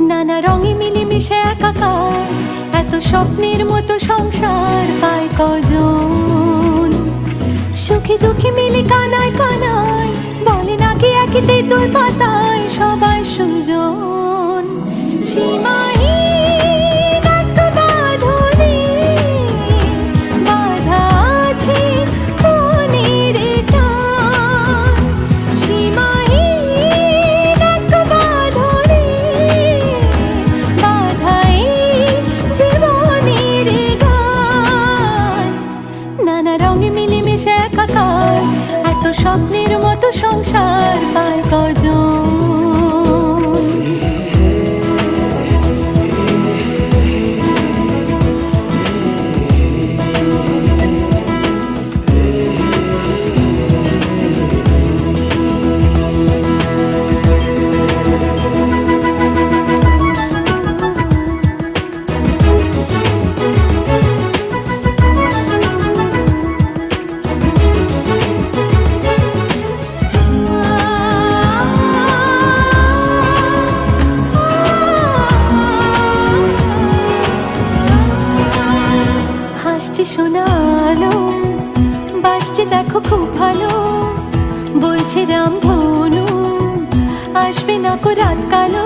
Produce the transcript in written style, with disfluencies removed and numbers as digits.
নানা রঙে মিলেমিশে একাকার, এত স্বপ্নের মতো সংসার পায় কজন। সুখে দুঃখে মিলে কানায় কানায়, বলে নাকি একই তেঁতুল পাতায় সবাই সুজন। সীমাহীন এক বাঁধনে বাঁধা আছে মনের টান। সীমাহীন এক বাঁধনে বাঁধা এই জীবনের গান। নানা রঙে মিলেমিশে একাকার, এত স্বপ্নের মতো সংসার পায় কজন। হাসছে শোনালো, বাসছে দেখো খুব ভালো, বলছে রামধনু আসবে না কো রাত কালো।